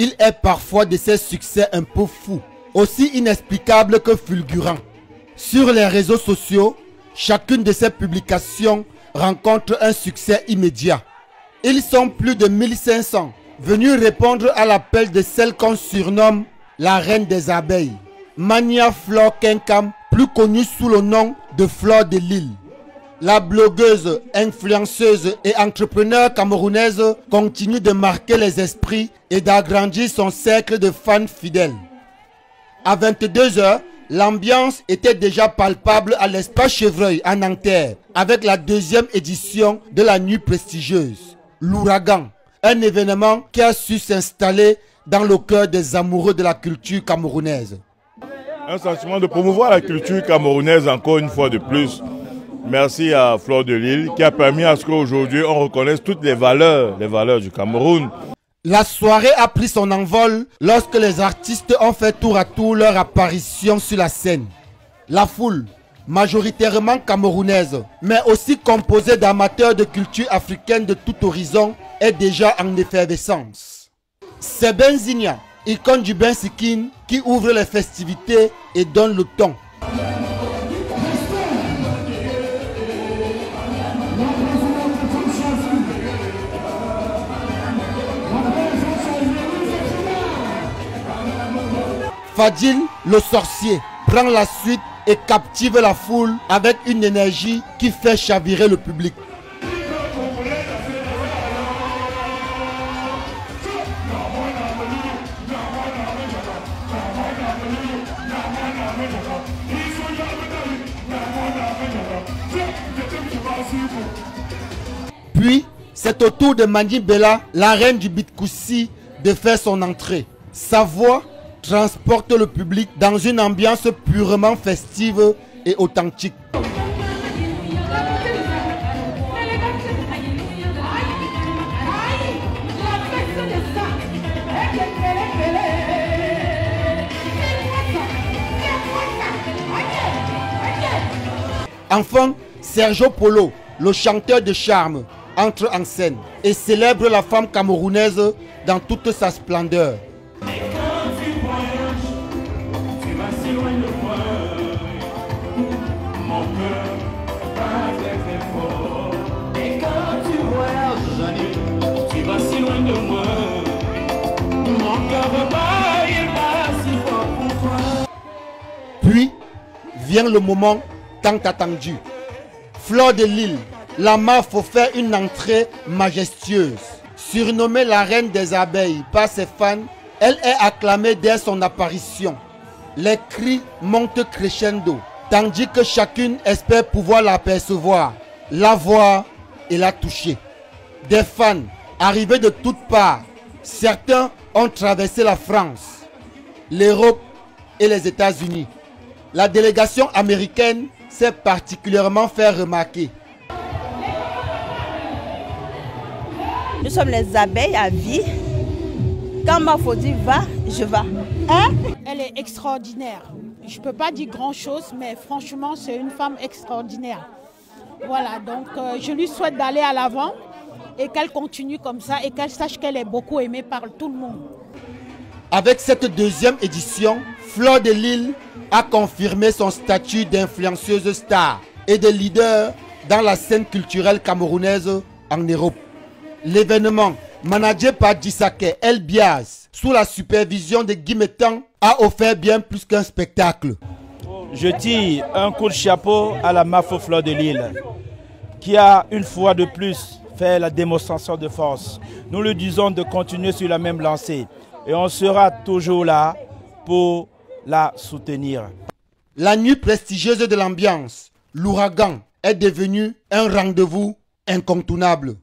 il est parfois de ses succès un peu fous, aussi inexplicables que fulgurants. Sur les réseaux sociaux, chacune de ces publications rencontre un succès immédiat. Ils sont plus de 1500 venus répondre à l'appel de celle qu'on surnomme la reine des abeilles, Mania Flore Kenkam, plus connue sous le nom de Flore de Lille. La blogueuse, influenceuse et entrepreneur camerounaise continue de marquer les esprits et d'agrandir son cercle de fans fidèles. À 22 h, l'ambiance était déjà palpable à l'Espace Chevreuil à Nanterre avec la deuxième édition de la nuit prestigieuse, l'Ouragan, un événement qui a su s'installer dans le cœur des amoureux de la culture camerounaise. Un sentiment de promouvoir la culture camerounaise encore une fois de plus. Merci à Flore de Lille qui a permis à ce qu'aujourd'hui on reconnaisse toutes les valeurs du Cameroun. La soirée a pris son envol lorsque les artistes ont fait tour à tour leur apparition sur la scène. La foule, majoritairement camerounaise, mais aussi composée d'amateurs de culture africaine de tout horizon, est déjà en effervescence. C'est Benzina, icône du Bensikin, qui ouvre les festivités et donne le ton. Fadil, le sorcier, prend la suite et captive la foule avec une énergie qui fait chavirer le public. Puis, c'est au tour de Mani Bella, la reine du Bitkoussi, de faire son entrée. Sa voix transporte le public dans une ambiance purement festive et authentique. Enfin, Sergio Polo, le chanteur de charme, entre en scène et célèbre la femme camerounaise dans toute sa splendeur. Puis vient le moment tant attendu. Flore de Lille, la MAF fait une entrée majestueuse. Surnommée la reine des abeilles par ses fans, elle est acclamée dès son apparition. Les cris montent crescendo, tandis que chacune espère pouvoir l'apercevoir, la voir et la toucher. Des fans arrivés de toutes parts, certains ont traversé la France, l'Europe et les États-Unis. La délégation américaine s'est particulièrement fait remarquer. Nous sommes les abeilles à vie. Quand Mafo dit va, je vais. Hein? Elle est extraordinaire. Je ne peux pas dire grand-chose, mais franchement, c'est une femme extraordinaire. Voilà, donc je lui souhaite d'aller à l'avant et qu'elle continue comme ça et qu'elle sache qu'elle est beaucoup aimée par tout le monde. Avec cette deuxième édition, Flore de Lille a confirmé son statut d'influenceuse star et de leader dans la scène culturelle camerounaise en Europe. L'événement, managé par Dissake El Biaz, sous la supervision de Guy Mettan, a offert bien plus qu'un spectacle. Je tire un coup de chapeau à la MAF Flore de Lille, qui a une fois de plus fait la démonstration de force. Nous lui disons de continuer sur la même lancée et on sera toujours là pour la soutenir. La nuit prestigieuse de l'ambiance, l'Ouragan, est devenue un rendez-vous incontournable.